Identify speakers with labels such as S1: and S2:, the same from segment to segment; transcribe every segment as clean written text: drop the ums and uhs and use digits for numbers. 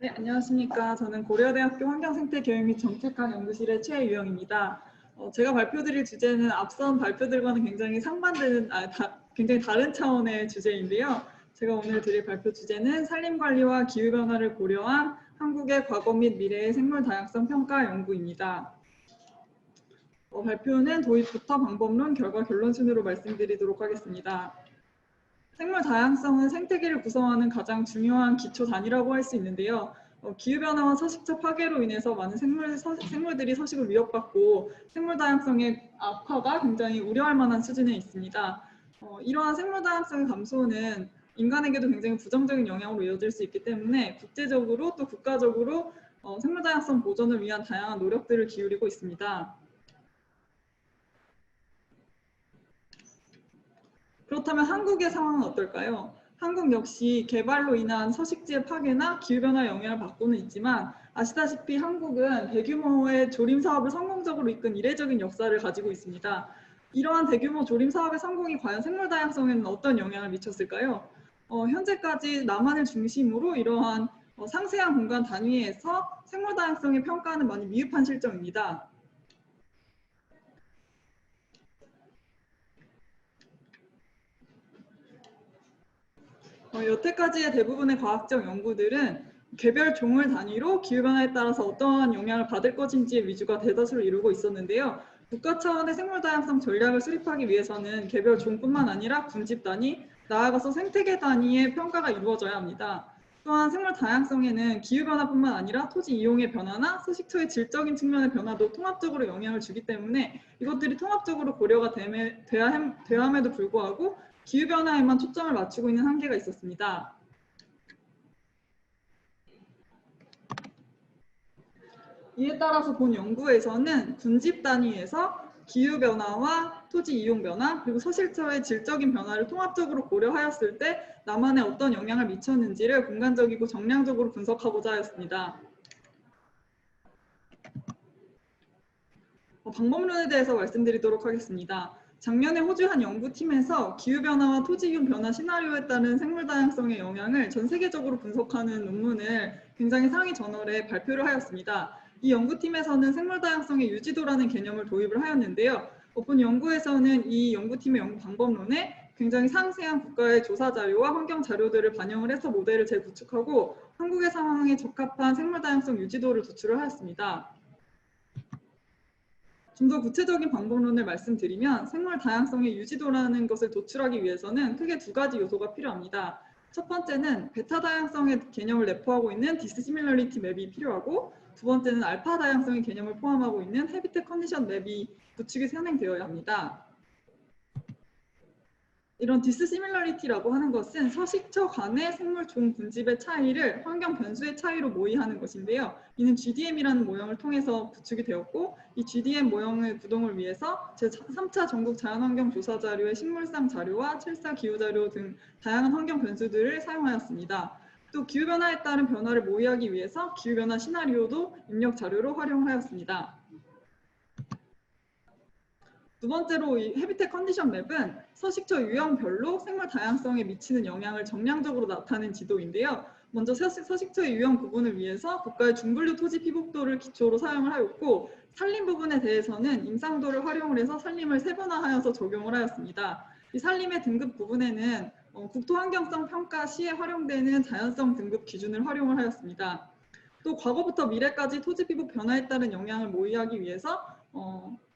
S1: 네, 안녕하십니까. 저는 고려대학교 환경생태교육 및 정책학 연구실의 최유영입니다. 제가 발표드릴 주제는 앞선 발표들과는 굉장히 상반되는, 굉장히 다른 차원의 주제인데요. 제가 오늘 드릴 발표 주제는 산림관리와 기후변화를 고려한 한국의 과거 및 미래의 생물다양성 평가 연구입니다. 발표는 도입부터 방법론, 결과, 결론 순으로 말씀드리도록 하겠습니다. 생물 다양성은 생태계를 구성하는 가장 중요한 기초 단위라고 할 수 있는데요. 기후변화와 서식처 파괴로 인해서 많은 생물들이 서식을 위협받고 생물 다양성의 악화가 굉장히 우려할 만한 수준에 있습니다. 이러한 생물 다양성의 감소는 인간에게도 굉장히 부정적인 영향으로 이어질 수 있기 때문에 국제적으로 또 국가적으로 생물 다양성 보존을 위한 다양한 노력들을 기울이고 있습니다. 그렇다면 한국의 상황은 어떨까요? 한국 역시 개발로 인한 서식지의 파괴나 기후변화 영향을 받고는 있지만 아시다시피 한국은 대규모의 조림 사업을 성공적으로 이끈 이례적인 역사를 가지고 있습니다. 이러한 대규모 조림 사업의 성공이 과연 생물 다양성에는 어떤 영향을 미쳤을까요? 현재까지 남한을 중심으로 이러한 상세한 공간 단위에서 생물 다양성의 평가는 많이 미흡한 실정입니다. 여태까지의 대부분의 과학적 연구들은 개별 종을 단위로 기후변화에 따라서 어떠한 영향을 받을 것인지의 위주가 대다수를 이루고 있었는데요. 국가 차원의 생물다양성 전략을 수립하기 위해서는 개별 종뿐만 아니라 군집 단위, 나아가서 생태계 단위의 평가가 이루어져야 합니다. 또한 생물 다양성에는 기후변화뿐만 아니라 토지 이용의 변화나 서식처의 질적인 측면의 변화도 통합적으로 영향을 주기 때문에 이것들이 통합적으로 고려가 돼야 함에도 불구하고 기후변화에만 초점을 맞추고 있는 한계가 있었습니다. 이에 따라서 본 연구에서는 군집 단위에서 기후변화와 토지 이용 변화 그리고 서식처의 질적인 변화를 통합적으로 고려하였을 때 남한에 어떤 영향을 미쳤는지를 공간적이고 정량적으로 분석하고자 하였습니다. 방법론에 대해서 말씀드리도록 하겠습니다. 작년에 호주 한 연구팀에서 기후변화와 토지이용 변화 시나리오에 따른 생물 다양성의 영향을 전 세계적으로 분석하는 논문을 굉장히 상위 저널에 발표를 하였습니다. 이 연구팀에서는 생물 다양성의 유지도라는 개념을 도입을 하였는데요. 본 연구에서는 이 연구팀의 연구 방법론에 굉장히 상세한 국가의 조사 자료와 환경 자료들을 반영을 해서 모델을 재구축하고 한국의 상황에 적합한 생물 다양성 유지도를 도출을 하였습니다. 좀 더 구체적인 방법론을 말씀드리면 생물 다양성의 유지도라는 것을 도출하기 위해서는 크게 두 가지 요소가 필요합니다. 첫 번째는 베타 다양성의 개념을 내포하고 있는 디스시밀러리티 맵이 필요하고 두 번째는 알파 다양성의 개념을 포함하고 있는 해비태 컨디션 맵이 구축이 선행되어야 합니다. 이런 디스시밀러리티라고 하는 것은 서식처 간의 생물 종 군집의 차이를 환경 변수의 차이로 모의하는 것인데요. 이는 GDM이라는 모형을 통해서 구축이 되었고 이 GDM 모형의 구동을 위해서 제3차 전국 자연환경 조사 자료의 식물상 자료와 7사 기후 자료 등 다양한 환경 변수들을 사용하였습니다. 또 기후변화에 따른 변화를 모의하기 위해서 기후변화 시나리오도 입력 자료로 활용하였습니다. 두 번째로 이 해비태 컨디션 맵은 서식처 유형별로 생물 다양성에 미치는 영향을 정량적으로 나타낸 지도인데요. 먼저 서식처의 유형 구분을 위해서 국가의 중분류 토지 피복도를 기초로 사용을 하였고 산림 부분에 대해서는 임상도를 활용을 해서 산림을 세분화하여서 적용을 하였습니다. 이 산림의 등급 부분에는 국토환경성 평가 시에 활용되는 자연성 등급 기준을 활용을 하였습니다. 또 과거부터 미래까지 토지 피복 변화에 따른 영향을 모의하기 위해서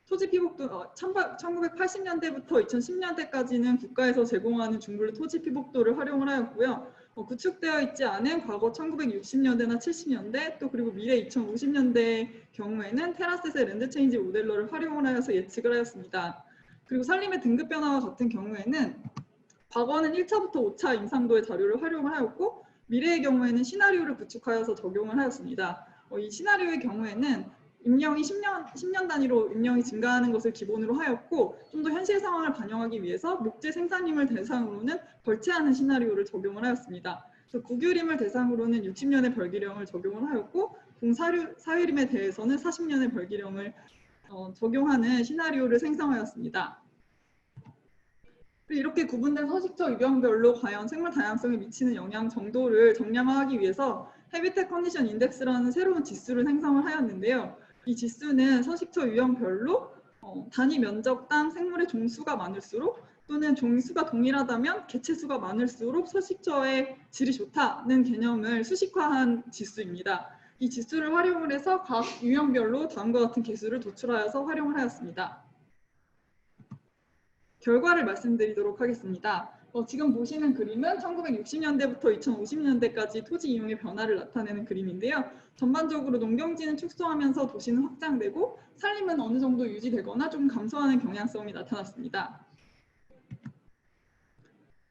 S1: 토지 피복도 1980년대부터 2010년대까지는 국가에서 제공하는 중분류 토지 피복도를 활용을 하였고요. 구축되어 있지 않은 과거 1960년대나 70년대 또 그리고 미래 2050년대의 경우에는 테라셋의 랜드 체인지 모델러를 활용을 하여서 예측을 하였습니다. 그리고 산림의 등급 변화와 같은 경우에는 과거는 1차부터 5차 임상도의 자료를 활용을 하였고 미래의 경우에는 시나리오를 구축하여서 적용을 하였습니다. 이 시나리오의 경우에는 임명이 10년 단위로 임명이 증가하는 것을 기본으로 하였고 좀 더 현실 상황을 반영하기 위해서 목재 생산림을 대상으로는 벌채하는 시나리오를 적용을 하였습니다. 그래서 국유림을 대상으로는 60년의 벌기령을 적용을 하였고 공사유림에 대해서는 40년의 벌기령을 적용하는 시나리오를 생성하였습니다. 이렇게 구분된 서식처 유형별로 과연 생물 다양성에 미치는 영향 정도를 정량화하기 위해서 해비텟 컨디션 인덱스라는 새로운 지수를 생성을 하였는데요. 이 지수는 서식처 유형별로 단위 면적당 생물의 종수가 많을수록 또는 종수가 동일하다면 개체수가 많을수록 서식처의 질이 좋다는 개념을 수식화한 지수입니다. 이 지수를 활용을 해서 각 유형별로 다음과 같은 개수를 도출하여서 활용을 하였습니다. 결과를 말씀드리도록 하겠습니다. 지금 보시는 그림은 1960년대부터 2050년대까지 토지 이용의 변화를 나타내는 그림인데요. 전반적으로 농경지는 축소하면서 도시는 확장되고 산림은 어느 정도 유지되거나 좀 감소하는 경향성이 나타났습니다.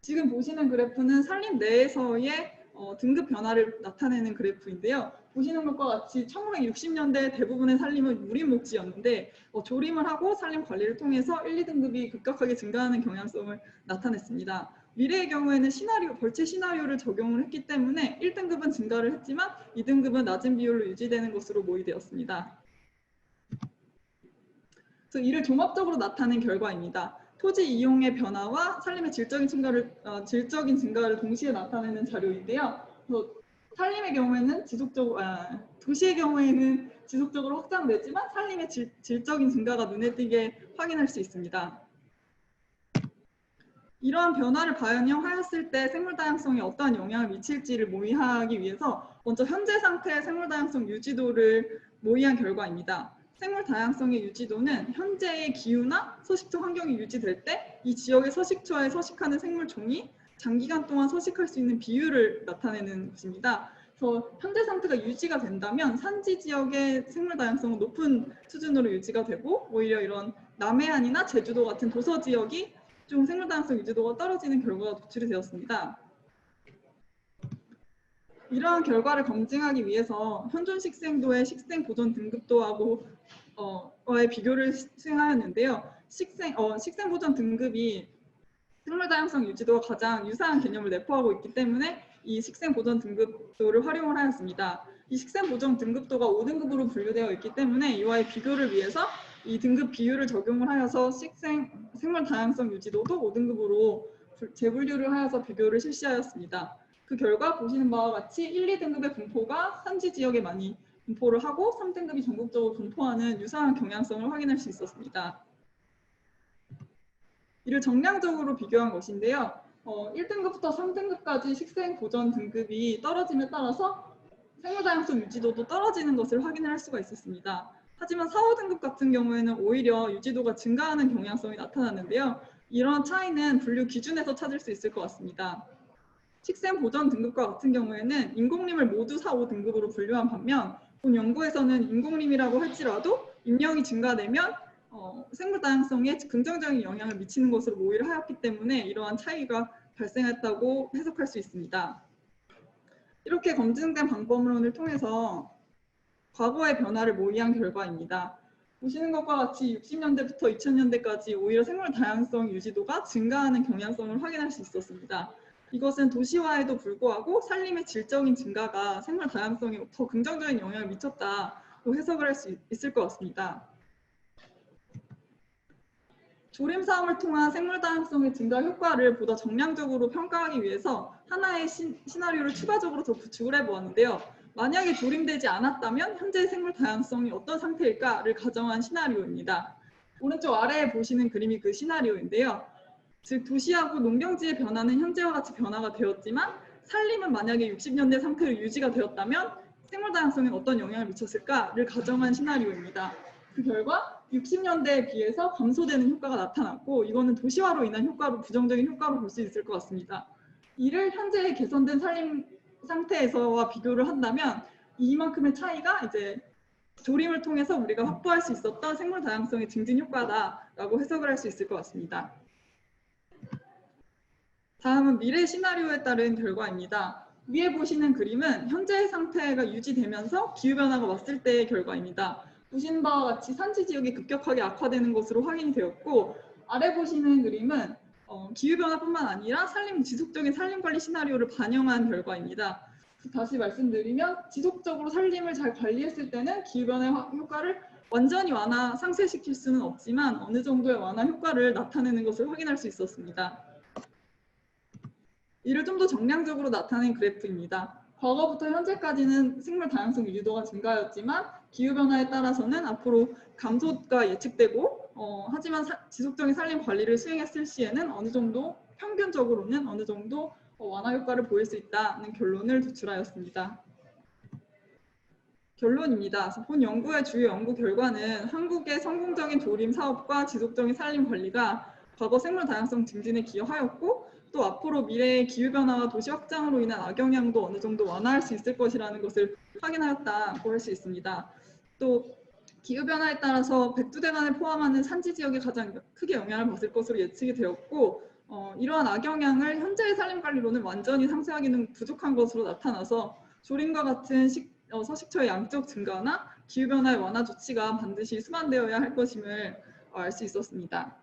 S1: 지금 보시는 그래프는 산림 내에서의 등급 변화를 나타내는 그래프인데요. 보시는 것과 같이 1960년대 대부분의 산림은 유림목지였는데 조림을 하고 산림 관리를 통해서 1, 2등급이 급격하게 증가하는 경향성을 나타냈습니다. 미래의 경우에는 벌채 시나리오를 적용을 했기 때문에 1등급은 증가를 했지만 2등급은 낮은 비율로 유지되는 것으로 모의되었습니다. 그래서 이를 종합적으로 나타낸 결과입니다. 토지 이용의 변화와 산림의 질적인 증가를 동시에 나타내는 자료인데요. 산림의 경우에는 도시의 경우에는 지속적으로 확장되지만 산림의 질적인 증가가 눈에 띄게 확인할 수 있습니다. 이러한 변화를 반영하였을 때 생물 다양성에 어떠한 영향을 미칠지를 모의하기 위해서 먼저 현재 상태의 생물 다양성 유지도를 모의한 결과입니다. 생물 다양성의 유지도는 현재의 기후나 서식처 환경이 유지될 때 이 지역의 서식처에 서식하는 생물 종이 장기간 동안 서식할 수 있는 비율을 나타내는 것입니다. 그래서 현재 상태가 유지가 된다면 산지 지역의 생물 다양성은 높은 수준으로 유지가 되고 오히려 이런 남해안이나 제주도 같은 도서 지역이 좀 생물 다양성 유지도가 떨어지는 결과가 도출이 되었습니다. 이러한 결과를 검증하기 위해서 현존 식생도의 식생 보존 등급도하고 와의 비교를 수행하였는데요. 식생 보존 등급이 생물 다양성 유지도와 가장 유사한 개념을 내포하고 있기 때문에 이 식생 보존 등급도를 활용을 하였습니다. 이 식생 보존 등급도가 5등급으로 분류되어 있기 때문에 이와의 비교를 위해서 이 등급 비율을 적용을 하여서 생물 다양성 유지도도 5등급으로 재분류를 하여서 비교를 실시하였습니다. 그 결과 보시는 바와 같이 1, 2등급의 분포가 산지 지역에 많이 분포를 하고 3등급이 전국적으로 분포하는 유사한 경향성을 확인할 수 있었습니다. 이를 정량적으로 비교한 것인데요. 1등급부터 3등급까지 식생 보존 등급이 떨어짐에 따라서 생물 다양성 유지도도 떨어지는 것을 확인할 수가 있었습니다. 하지만 4, 5등급 같은 경우에는 오히려 유지도가 증가하는 경향성이 나타났는데요. 이런 차이는 분류 기준에서 찾을 수 있을 것 같습니다. 식생 보존 등급과 같은 경우에는 인공림을 모두 4, 5등급으로 분류한 반면 본 연구에서는 인공림이라고 할지라도 임력이 증가되면 생물 다양성에 긍정적인 영향을 미치는 것으로 모의를 하였기 때문에 이러한 차이가 발생했다고 해석할 수 있습니다. 이렇게 검증된 방법론을 통해서 과거의 변화를 모의한 결과입니다. 보시는 것과 같이 60년대부터 2000년대까지 오히려 생물 다양성 유지도가 증가하는 경향성을 확인할 수 있었습니다. 이것은 도시화에도 불구하고 산림의 질적인 증가가 생물 다양성에 더 긍정적인 영향을 미쳤다고 해석을 할 수 있을 것 같습니다. 조림 사업을 통한 생물 다양성의 증가 효과를 보다 정량적으로 평가하기 위해서 하나의 시나리오를 추가적으로 더 구축을 해보았는데요. 만약에 조림되지 않았다면 현재 생물 다양성이 어떤 상태일까를 가정한 시나리오입니다. 오른쪽 아래에 보시는 그림이 그 시나리오인데요. 즉 도시하고 농경지의 변화는 현재와 같이 변화가 되었지만 산림은 만약에 60년대 상태로 유지가 되었다면 생물 다양성에 어떤 영향을 미쳤을까를 가정한 시나리오입니다. 그 결과 60년대에 비해서 감소되는 효과가 나타났고 이거는 도시화로 인한 효과로 부정적인 효과로 볼 수 있을 것 같습니다. 이를 현재 개선된 산림 상태에서와 비교를 한다면 이만큼의 차이가 이제 조림을 통해서 우리가 확보할 수 있었던 생물 다양성의 증진 효과다라고 해석을 할 수 있을 것 같습니다. 다음은 미래 시나리오에 따른 결과입니다. 위에 보시는 그림은 현재의 상태가 유지되면서 기후변화가 왔을 때의 결과입니다. 보시는 바와 같이 산지 지역이 급격하게 악화되는 것으로 확인이 되었고 아래 보시는 그림은 기후변화뿐만 아니라 지속적인 산림관리 시나리오를 반영한 결과입니다. 다시 말씀드리면 지속적으로 산림을 잘 관리했을 때는 기후변화의 효과를 완전히 상쇄시킬 수는 없지만 어느 정도의 완화 효과를 나타내는 것을 확인할 수 있었습니다. 이를 좀 더 정량적으로 나타낸 그래프입니다. 과거부터 현재까지는 생물 다양성 유도가 증가하였지만 기후변화에 따라서는 앞으로 감소가 예측되고 하지만 지속적인 산림 관리를 수행했을 시에는 어느 정도 평균적으로는 어느 정도 완화 효과를 보일 수 있다는 결론을 도출하였습니다. 결론입니다. 그래서 본 연구의 주요 연구 결과는 한국의 성공적인 조림 사업과 지속적인 산림 관리가 과거 생물 다양성 증진에 기여하였고 또 앞으로 미래의 기후변화와 도시 확장으로 인한 악영향도 어느 정도 완화할 수 있을 것이라는 것을 확인하였다고 할 수 있습니다. 또 기후변화에 따라서 백두대간을 포함하는 산지 지역에 가장 크게 영향을 받을 것으로 예측이 되었고 이러한 악영향을 현재의 산림관리로는 완전히 상쇄하기는 부족한 것으로 나타나서 조림과 같은 서식처의 양적 증가나 기후변화의 완화 조치가 반드시 수반되어야 할 것임을 알 수 있었습니다.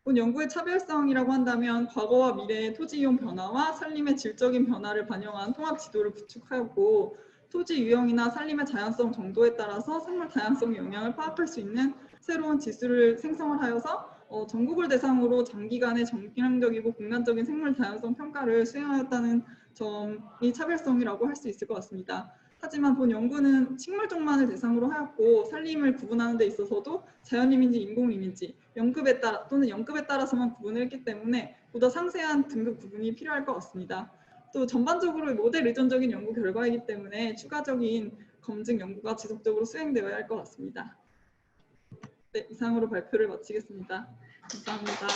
S1: 본 연구의 차별성이라고 한다면 과거와 미래의 토지 이용 변화와 산림의 질적인 변화를 반영한 통합 지도를 구축하였고 토지 유형이나 산림의 자연성 정도에 따라서 생물 다양성의 영향을 파악할 수 있는 새로운 지수를 생성을 하여서 전국을 대상으로 장기간의 정량적이고 공간적인 생물 다양성 평가를 수행하였다는 점이 차별성이라고 할 수 있을 것 같습니다. 하지만 본 연구는 식물종만을 대상으로 하였고 산림을 구분하는 데 있어서도 자연림인지 인공림인지 연급에 따라 또는 연급에 따라서만 구분을 했기 때문에 보다 상세한 등급 구분이 필요할 것 같습니다. 또 전반적으로 모델 의존적인 연구 결과이기 때문에 추가적인 검증 연구가 지속적으로 수행되어야 할 것 같습니다. 네, 이상으로 발표를 마치겠습니다. 감사합니다.